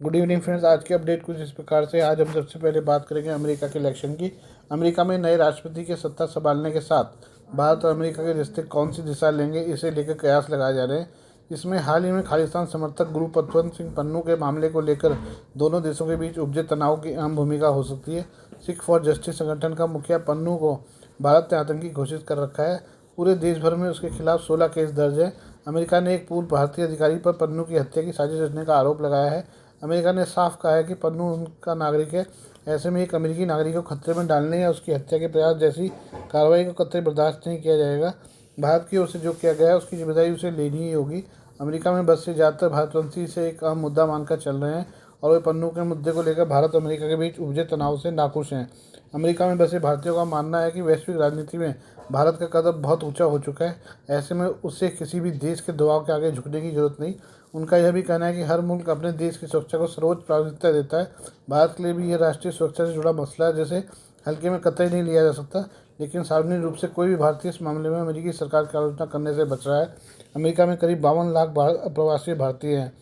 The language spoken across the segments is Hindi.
Good evening friends. आज की अपडेट कुछ इस प्रकार से। आज हम सबसे पहले बात करेंगे अमेरिका के इलेक्शन की। अमेरिका में नए राष्ट्रपति के सत्ता संभालने के साथ भारत और अमेरिका के रिश्ते कौन सी दिशा लेंगे, इसे लेकर कयास लगाए जा रहे हैं। इसमें हाल ही में खालिस्तान समर्थक गुरु पतवंत सिंह पन्नू के मामले को लेकर दोनों देशों के बीच उपजे तनाव की अहम भूमिका हो सकती है। सिख फॉर जस्टिस संगठन का मुखिया पन्नू को भारत ने आतंकी घोषित कर रखा है। पूरे देश भर में उसके खिलाफ 16 केस दर्ज है। अमेरिका ने एक पूर्व भारतीय अधिकारी पर पन्नू की हत्या की साजिश रचने का आरोप लगाया है। अमेरिका ने साफ कहा है कि पन्नू उनका नागरिक है। ऐसे में एक अमेरिकी नागरिक को खतरे में डालने या उसकी हत्या के प्रयास जैसी कार्रवाई को कतई बर्दाश्त नहीं किया जाएगा। भारत की ओर से जो किया गया है उसकी जिम्मेदारी उसे लेनी ही होगी। अमेरिका में बसे ज़्यादातर भारतवंशी इसे एक अहम मुद्दा मानकर चल रहे हैं और वे पन्नू के मुद्दे को लेकर भारत और अमेरिका के बीच उपजे तनाव से नाखुश हैं। अमेरिका में बसे भारतीयों का मानना है कि वैश्विक राजनीति में भारत का कदम बहुत ऊंचा हो चुका है। ऐसे में उससे किसी भी देश के दबाव के आगे झुकने की जरूरत नहीं। उनका यह भी कहना है कि हर मुल्क अपने देश की सुरक्षा को सर्वोच्च प्राथमिकता देता है। भारत के लिए भी यह राष्ट्रीय सुरक्षा से जुड़ा मसला है, जिसे हल्के में कतई नहीं लिया जा सकता। लेकिन सार्वजनिक रूप से कोई भी भारतीय इस मामले में अमेरिकी सरकार की आलोचना करने से बच रहा है। अमेरिका में करीब 52 लाख प्रवासी भारतीय हैं।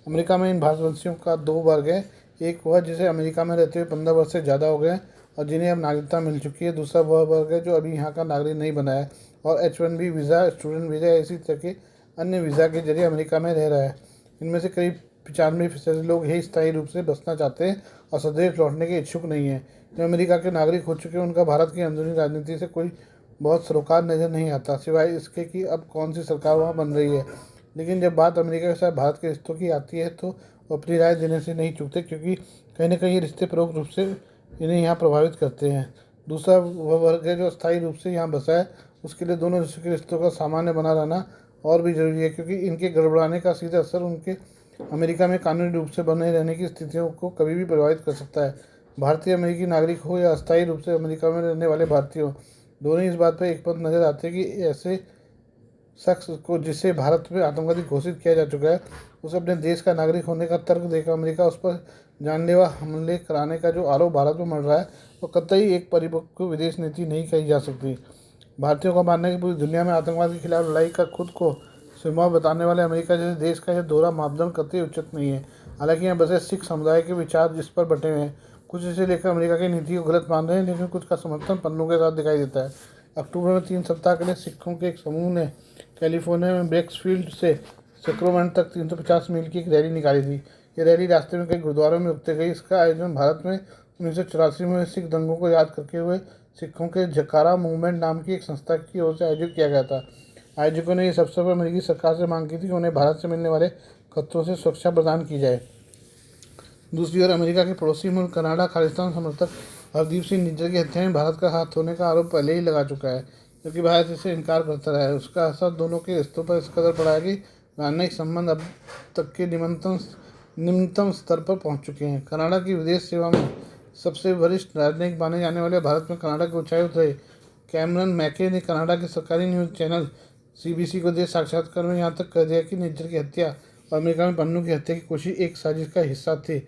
अमेरिका में इन भारतवंशियों का दो वर्ग है। एक वह जिसे अमेरिका में रहते हुए 15 वर्ष से ज़्यादा हो गए हैं और जिन्हें अब नागरिकता मिल चुकी है। दूसरा वह वर्ग है जो अभी यहाँ का नागरिक नहीं बना है और H1B वीज़ा, स्टूडेंट वीज़ा या इसी तरह के अन्य वीज़ा के जरिए अमेरिका में रह रहा है। इनमें से करीब 95% लोग यही स्थायी रूप से बसना चाहते हैं और स्वदेश लौटने के इच्छुक नहीं हैं। जो अमेरिका के नागरिक हो चुके हैं उनका भारत की अंदरूनी राजनीति से कोई बहुत सरोकार नज़र नहीं आता, सिवाय इसके कि अब कौन सी सरकार वहाँ बन रही है। लेकिन जब बात अमेरिका के साथ भारत के रिश्तों की आती है तो वो अपनी राय देने से नहीं चूकते, क्योंकि कहीं ना कहीं ये रिश्ते परोक्ष रूप से इन्हें यहाँ प्रभावित करते हैं। दूसरा वह वर्ग है जो स्थायी रूप से यहाँ बसा है। उसके लिए दोनों देशों के रिश्तों का सामान्य बना रहना और भी जरूरी है, क्योंकि इनके गड़बड़ाने का सीधा असर उनके अमेरिका में कानूनी रूप से बने रहने की स्थितियों को कभी भी प्रभावित कर सकता है। भारतीय अमेरिकी नागरिक हो या अस्थायी रूप से अमेरिका में रहने वाले भारतीय हो, दोनों ही इस बात पर एकमत नजर आते हैं कि ऐसे शख्स को जिसे भारत में आतंकवादी घोषित किया जा चुका है, उसे अपने देश का नागरिक होने का तर्क देकर अमेरिका उस पर जानलेवा हमले कराने का जो आरोप भारत में मढ़ रहा है, वो कतई एक परिपक्व विदेश नीति नहीं कही जा सकती। भारतीयों का मानना है कि पूरी दुनिया में आतंकवाद के खिलाफ लड़ाई का खुद को सीमा बताने वाले अमेरिका जैसे देश का यह दोहरा मापदंड कतई उचित नहीं है। हालांकि यहाँ बसे सिख समुदाय के विचार जिस पर बटे हुए हैं, कुछ इसे लेकर अमेरिका की नीति को गलत मान रहे हैं, लेकिन कुछ का समर्थन पन्नू के साथ दिखाई देता है। अक्टूबर में 3 सप्ताह के लिए सिखों के एक समूह ने कैलिफोर्निया में बेक्सफील्ड से सेक्रोमेंट तक 350 मील की एक रैली निकाली थी। ये रैली रास्ते में कई गुरुद्वारों में रुकते गई। इसका आयोजन भारत में 1984 में सिख दंगों को याद करते हुए सिखों के जकारा मूवमेंट नाम की एक संस्था की ओर से आयोजित किया गया था। आयोजकों ने इस अवसर पर अमेरिकी सरकार से मांग की थी कि उन्हें भारत से मिलने वाले खतरों से सुरक्षा प्रदान की जाए। दूसरी ओर अमेरिका के पड़ोसी मुल्क कनाडा खालिस्तान समर्थक हरदीप सिंह निज्जर की हत्या में भारत का हाथ होने का आरोप पहले ही लगा चुका है, क्योंकि भारत इससे इनकार करता रहा है। उसका असर दोनों के रिश्तों पर इस कदर पड़ा है कि राजनयिक संबंध अब तक के निम्नतम स्तर पर पहुंच चुके हैं। कनाडा की विदेश सेवा में सबसे वरिष्ठ राजनयिक माने जाने वाले भारत में कनाडा के उच्चायुक्त रहे कैमरन मैके ने कनाडा के सरकारी न्यूज़ चैनल CBC को दिए साक्षात्कार में यहाँ तक कह दिया कि निज्जर की हत्या और अमेरिका में पन्नू की हत्या की कोशिश एक साजिश का हिस्सा थी।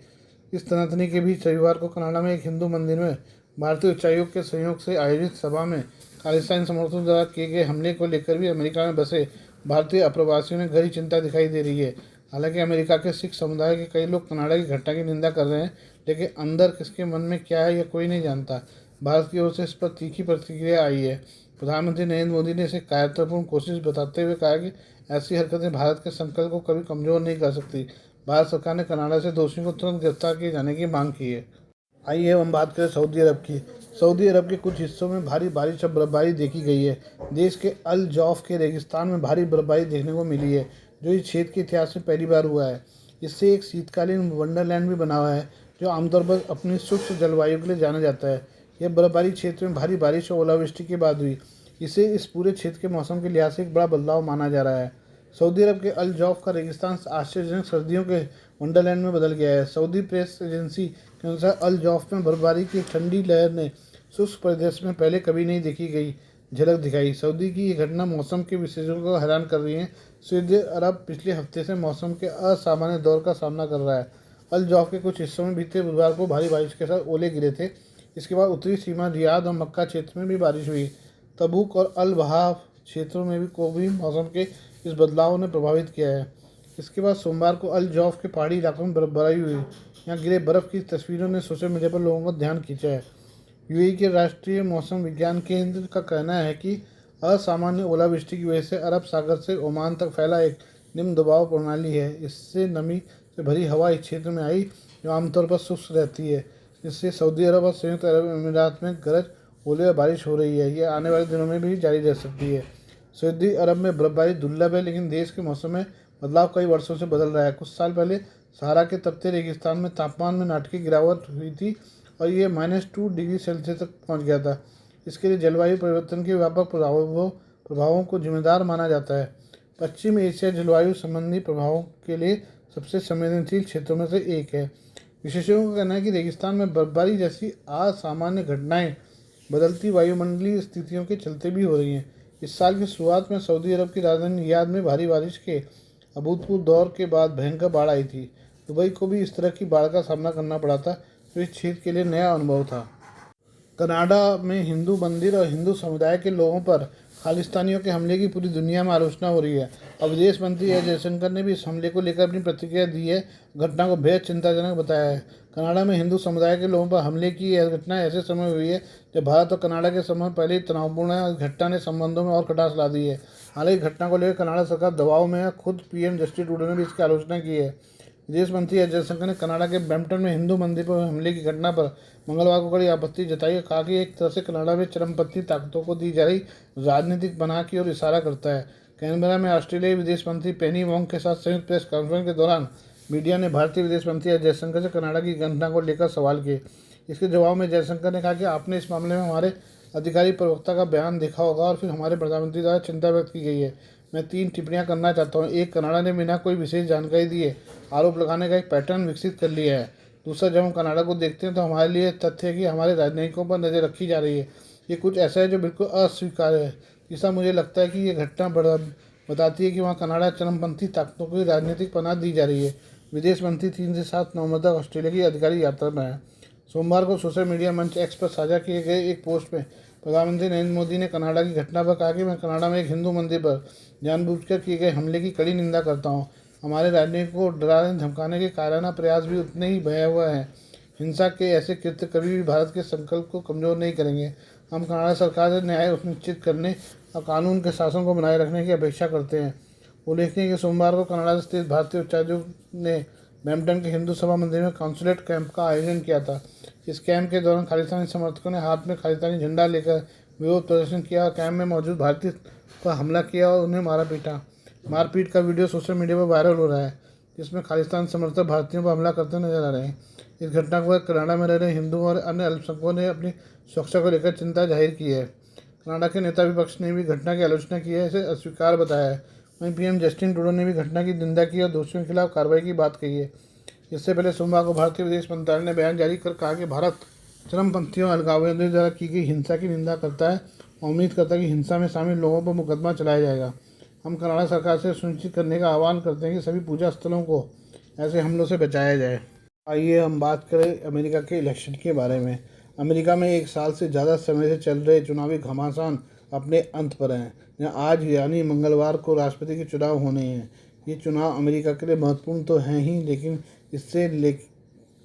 इस तनातनी के बीच रविवार को कनाडा में एक हिंदू मंदिर में भारतीय उच्चायोग के सहयोग से आयोजित सभा में खालिस्तानी समर्थकों द्वारा किए गए हमले को लेकर भी अमेरिका में बसे भारतीय अप्रवासियों ने गहरी चिंता दिखाई दे रही है। हालांकि अमेरिका के सिख समुदाय के कई लोग कनाडा की घटना की निंदा कर रहे हैं, लेकिन अंदर किसके मन में क्या है यह कोई नहीं जानता। भारत की ओर से इस पर तीखी प्रतिक्रिया आई है। प्रधानमंत्री नरेंद्र मोदी ने इसे कायरतापूर्ण कोशिश बताते हुए कहा कि ऐसी हरकतें भारत के संकल्प को कभी कमजोर नहीं कर सकती। भारत सरकार ने कनाडा से दोषियों को तुरंत गिरफ्तार किए जाने की मांग की है। आइए हम बात करें सऊदी अरब की। सऊदी अरब के कुछ हिस्सों में भारी बारिश और बर्फबारी देखी गई है। देश के अल जौफ के रेगिस्तान में भारी बर्फबारी देखने को मिली है, जो इस क्षेत्र के इतिहास में पहली बार हुआ है। इससे एक शीतकालीन वंडरलैंड भी बना हुआ है, जो आमतौर पर अपनी शुष्क जलवायु के लिए जाना जाता है। यह बर्फबारी क्षेत्र में भारी बारिश और ओलावृष्टि के बाद हुई। इसे इस पूरे क्षेत्र के मौसम के लिहाज से एक बड़ा बदलाव माना जा रहा है। सऊदी अरब के अल जौफ का रेगिस्तान आश्चर्यजनक सर्दियों के वंडरलैंड में बदल गया है। सऊदी प्रेस एजेंसी के अनुसार अल जौफ में बर्फबारी की ठंडी लहर ने शुष्क परिदृश्य में पहले कभी नहीं देखी गई झलक दिखाई। सऊदी की ये घटना मौसम के विशेषज्ञों को हैरान कर रही है। सऊदी अरब पिछले हफ्ते से मौसम के असामान्य दौर का सामना कर रहा है। अल जौफ के कुछ हिस्सों में बीते बुधवार को भारी बारिश के साथ ओले गिरे थे। इसके बाद उत्तरी सीमा रियाद और मक्का क्षेत्र में भी बारिश हुई। तबूक और अल बहाफ क्षेत्रों में भी मौसम के इस बदलाव ने प्रभावित किया है। इसके बाद सोमवार को अल जौफ के पहाड़ी इलाकों में बर्फबारी हुई। यहाँ गिरे बर्फ़ की तस्वीरों ने सोशल मीडिया पर लोगों का ध्यान खींचा है। यूएई के राष्ट्रीय मौसम विज्ञान केंद्र का कहना है कि असामान्य ओलावृष्टि की वजह से अरब सागर से ओमान तक फैला एक निम्न दबाव प्रणाली है। इससे नमी से भरी हवा इस क्षेत्र में आई, जो आमतौर पर शुष्क रहती है। इससे सऊदी अरब और संयुक्त अरब अमीरात में गरज, ओले और बारिश हो रही है। यह आने वाले दिनों में भी जारी रह सकती है। सऊदी अरब में बर्फबारी दुर्लभ है, लेकिन देश के मौसम में बदलाव कई वर्षों से बदल रहा है। कुछ साल पहले सहारा के तपते रेगिस्तान में तापमान में नाटकीय गिरावट हुई थी और ये -2 डिग्री सेल्सियस तक पहुंच गया था। इसके लिए जलवायु परिवर्तन के व्यापक प्रभावों को जिम्मेदार माना जाता है। पश्चिम एशिया जलवायु संबंधी प्रभावों के लिए सबसे संवेदनशील क्षेत्रों में से एक है। विशेषज्ञों का कहना है कि रेगिस्तान में बर्फबारी जैसी असामान्य घटनाएं बदलती वायुमंडलीय स्थितियों के चलते भी हो रही हैं। इस साल की शुरुआत में सऊदी अरब की राजधानी रियाद में भारी बारिश के अभूतपूर्व दौर के बाद भयंकर बाढ़ आई थी। दुबई को भी इस तरह की बाढ़ का सामना करना पड़ा था, जो इस क्षेत्र के लिए नया अनुभव था। कनाडा में हिंदू मंदिर और हिंदू समुदाय के लोगों पर खालिस्तानियों के हमले की पूरी दुनिया में आलोचना हो रही है। अब विदेश मंत्री एस जयशंकर ने भी इस हमले को लेकर अपनी प्रतिक्रिया दी है। घटना को बेहद चिंताजनक बताया है। कनाडा में हिंदू समुदाय के लोगों पर हमले की यह घटना ऐसे समय हुई है जब भारत और कनाडा के संबंध पहले ही तनावपूर्ण है। घटना ने संबंधों में और खटास ला दी है। हालांकि घटना को लेकर कनाडा सरकार दबाव में है। खुद पीएम जस्टिन ट्रूडो ने भी इसकी आलोचना की है। विदेश मंत्री एस जयशंकर ने कनाडा के ब्रैम्पटन में हिंदू मंदिर पर हमले की घटना पर मंगलवार को कड़ी आपत्ति जताई और कहा कि एक तरह से कनाडा में चरमपंथी ताकतों को दी जा रही राजनीतिक बना की ओर इशारा करता है। कैनबरा में ऑस्ट्रेलियाई विदेश मंत्री पेनी वोंग के साथ संयुक्त प्रेस कॉन्फ्रेंस के दौरान मीडिया ने भारतीय विदेश मंत्री एस जयशंकर से कनाडा की घटना को लेकर सवाल किए। इसके जवाब में जयशंकर ने कहा कि आपने इस मामले में हमारे अधिकारी प्रवक्ता का बयान देखा होगा और फिर हमारे प्रधानमंत्री द्वारा चिंता व्यक्त की गई है। मैं 3 टिप्पणियां करना चाहता हूं। एक, कनाडा ने बिना कोई विशेष जानकारी दिए आरोप लगाने का एक पैटर्न विकसित कर लिया है। दूसरा, जब हम कनाडा को देखते हैं तो हमारे लिए तथ्य है कि हमारे राजनयिकों पर नज़र रखी जा रही है। ये कुछ ऐसा है जो बिल्कुल अस्वीकार्य है। तीसरा, मुझे लगता है कि ये घटना बताती है कि वहाँ कनाडा चरमपंथी ताकतों को राजनीतिक पनाह दी जा रही है। विदेश मंत्री 3 से 7 नवंबर तक ऑस्ट्रेलिया की अधिकारी यात्रा में है। सोमवार को सोशल मीडिया मंच एक्स पर साझा किए गए एक पोस्ट में प्रधानमंत्री नरेंद्र मोदी ने कनाडा की घटना पर कहा कि मैं कनाडा में एक हिंदू मंदिर पर जानबूझकर किए गए हमले की कड़ी निंदा करता हूं। हमारे राजनीतिक को डराने धमकाने के कायराना प्रयास भी उतने ही भयावह हैं। हिंसा के ऐसे कृत्य कभी भी भारत के संकल्प को कमजोर नहीं करेंगे। हम कनाडा सरकार से न्याय सुनिश्चित करने और कानून के शासन को बनाए रखने की अपेक्षा करते हैं। उल्लेखनीय है कि सोमवार को कनाडा स्थित भारतीय उच्चायुक्त ने ब्रैम्पटन के हिंदू सभा मंदिर में कॉन्सुलेट कैंप का आयोजन किया था। इस कैंप के दौरान खालिस्तानी समर्थकों ने हाथ में खालिस्तानी झंडा लेकर विरोध प्रदर्शन किया और कैंप में मौजूद भारतीय पर हमला किया और उन्हें मारा पीटा। मारपीट का वीडियो सोशल मीडिया पर वायरल हो रहा है, जिसमें खालिस्तान समर्थक भारतीयों पर हमला करते नजर आ रहे हैं। इस घटना के बाद कनाडा में रह रहे हिंदू और अन्य अल्पसंख्यकों ने अपनी सुरक्षा को लेकर चिंता जाहिर की है। कनाडा के नेता विपक्ष ने भी घटना की आलोचना की है, इसे अस्वीकार बताया है। वहीं पीएम जस्टिन ट्रूडो ने भी घटना की निंदा की और दोषियों के खिलाफ कार्रवाई की बात कही है। इससे पहले सोमवार को भारतीय विदेश मंत्रालय ने बयान जारी कर कहा कि भारत चरमपंथियों अलगाववादियों द्वारा की गई हिंसा की निंदा करता है और उम्मीद करता है कि हिंसा में शामिल लोगों पर मुकदमा चलाया जाएगा। हम कनाडा सरकार से सुनिश्चित करने का आह्वान करते हैं कि सभी पूजा स्थलों को ऐसे हमलों से बचाया जाए। आइए हम बात करें अमेरिका के इलेक्शन के बारे में। अमेरिका में 1 साल से ज़्यादा समय से चल रहे चुनावी घमासान अपने अंत पर हैं। यहाँ आज यानी मंगलवार को राष्ट्रपति के चुनाव होने हैं। ये चुनाव अमेरिका के लिए महत्वपूर्ण तो हैं ही, लेकिन इससे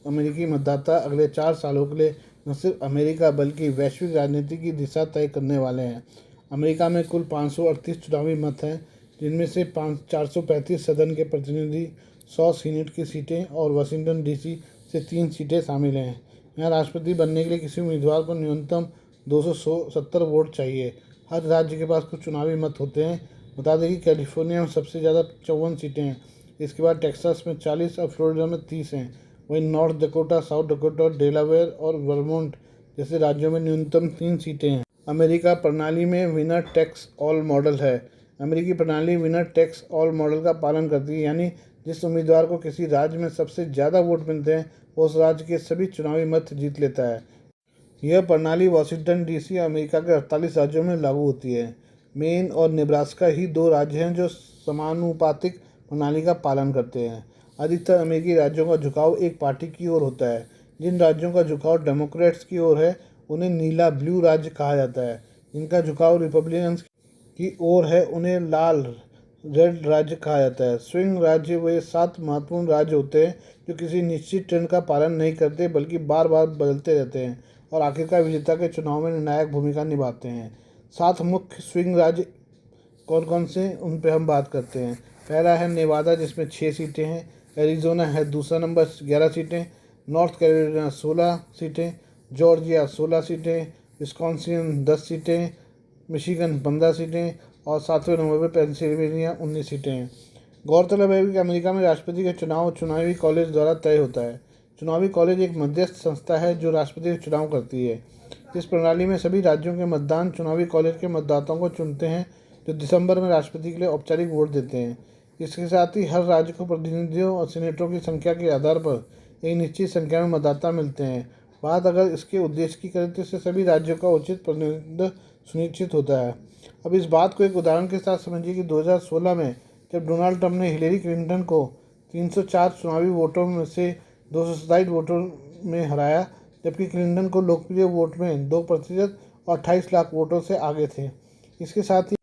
अमेरिकी मतदाता अगले 4 सालों के लिए न सिर्फ अमेरिका बल्कि वैश्विक राजनीति की दिशा तय करने वाले हैं। अमेरिका में कुल 538 चुनावी मत हैं, जिनमें से 435 सदन के प्रतिनिधि, 100 सीनेट की सीटें और वाशिंगटन डीसी से 3 सीटें शामिल हैं। यहाँ राष्ट्रपति बनने के लिए किसी उम्मीदवार को न्यूनतम 270 वोट चाहिए। हर राज्य के पास कुछ चुनावी मत होते हैं। बता दें कि कैलिफोर्निया में सबसे ज़्यादा 54 सीटें हैं। इसके बाद टेक्सास में 40 और फ्लोरिडा में 30 हैं। वहीं north Dakota, south Dakota, Delaware और वर्मोंट जैसे राज्यों में न्यूनतम 3 सीटें हैं। अमेरिका प्रणाली में विनर टेक्स ऑल मॉडल है। अमेरिकी प्रणाली विनर टेक्स ऑल मॉडल का पालन करती है, यानी जिस उम्मीदवार को किसी राज्य में सबसे ज़्यादा वोट मिलते हैं वो उस राज्य के सभी चुनावी मत जीत लेता है। यह प्रणाली वाशिंगटन डीसी अमेरिका के 48 राज्यों में लागू होती है। मेन और नेब्रास्का ही 2 राज्य हैं जो समानुपातिक प्रणाली का पालन करते हैं। अधिकतर अमेरिकी राज्यों का झुकाव एक पार्टी की ओर होता है। जिन राज्यों का झुकाव डेमोक्रेट्स की ओर है उन्हें नीला ब्लू राज्य कहा जाता है। जिनका झुकाव रिपब्लिकन्स की ओर है उन्हें लाल रेड राज्य कहा जाता है। स्विंग राज्य वे 7 महत्वपूर्ण राज्य होते हैं जो किसी निश्चित ट्रेंड का पालन नहीं करते बल्कि बार बार बदलते रहते हैं और आखिरकार विजेता के चुनाव में निर्णायक भूमिका निभाते हैं। 7 मुख्य स्विंग राज्य कौन कौन से उन पे हम बात करते हैं। पहला है नेवादा जिसमें 6 सीटें हैं। एरिजोना है दूसरा नंबर 11 सीटें। नॉर्थ कैरोलिना 16 सीटें। जॉर्जिया 16 सीटें। विस्कॉन्सिन 10 सीटें। मिशिगन 15 सीटें और 7वें नंबर पर पेंसिल्वेनिया 19 सीटें हैं। गौरतलब है कि अमेरिका में राष्ट्रपति का चुनाव चुनावी कॉलेज द्वारा तय होता है। चुनावी कॉलेज एक मध्यस्थ संस्था है जो राष्ट्रपति का चुनाव करती है। इस प्रणाली में सभी राज्यों के मतदान चुनावी कॉलेज के मतदाताओं को चुनते हैं जो दिसंबर में राष्ट्रपति के लिए औपचारिक वोट देते हैं। इसके साथ ही हर राज्य को प्रतिनिधियों और सीनेटरों की संख्या के आधार पर एक निश्चित संख्या में मतदाता मिलते हैं। बात अगर इसके उद्देश्य की करें तो इससे सभी राज्यों का उचित प्रतिनिधित्व सुनिश्चित होता है। अब इस बात को एक उदाहरण के साथ समझिए कि 2016 में जब डोनाल्ड ट्रंप ने हिलेरी क्लिंटन को 304 चुनावी वोटों में से 227 वोटों में हराया, जबकि क्लिंटन को लोकप्रिय वोट में 2% और 28 लाख वोटों से आगे थे। इसके साथ ही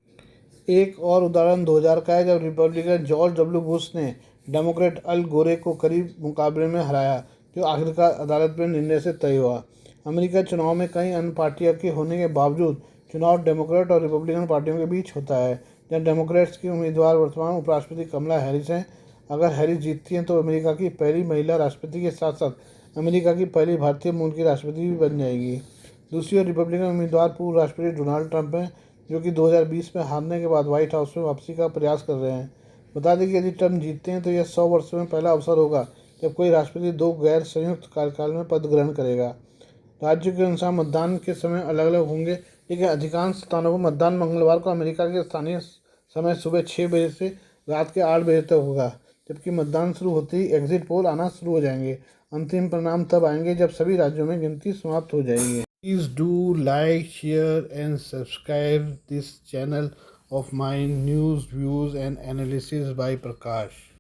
एक और उदाहरण 2000 का है जब रिपब्लिकन जॉर्ज डब्ल्यू बुश ने डेमोक्रेट अल गोरे को करीब मुकाबले में हराया, जो आखिरकार अदालत में निर्णय से तय हुआ। अमेरिका चुनाव में कई अन्य पार्टियों के होने के बावजूद चुनाव डेमोक्रेट और रिपब्लिकन पार्टियों के बीच होता है, जहाँ डेमोक्रेट्स की उम्मीदवार वर्तमान उपराष्ट्रपति कमला हैरिस हैं। अगर हैरिस जीतती हैं तो अमेरिका की पहली महिला राष्ट्रपति के साथ साथ अमेरिका की पहली भारतीय मूल की राष्ट्रपति भी बन जाएगी। दूसरी ओर रिपब्लिकन उम्मीदवार पूर्व राष्ट्रपति डोनाल्ड ट्रंप हैं, जो कि 2020 में हारने के बाद व्हाइट हाउस में वापसी का प्रयास कर रहे हैं। बता दें कि यदि ट्रंप जीतते हैं तो यह 100 वर्षों में पहला अवसर होगा जब कोई राष्ट्रपति 2 गैर संयुक्त कार्यकाल में पद ग्रहण करेगा। राज्यों के अनुसार मतदान के समय अलग अलग होंगे, लेकिन अधिकांश स्थानों पर मतदान मंगलवार को अमेरिका के स्थानीय समय सुबह 6 बजे से रात के 8 बजे तक होगा, जबकि मतदान शुरू होते ही एग्जिट पोल आना शुरू हो जाएंगे। अंतिम परिणाम तब आएंगे जब सभी राज्यों में गिनती समाप्त हो जाएगी। Please do like, share and subscribe this channel of my news, views and analysis by Prakash.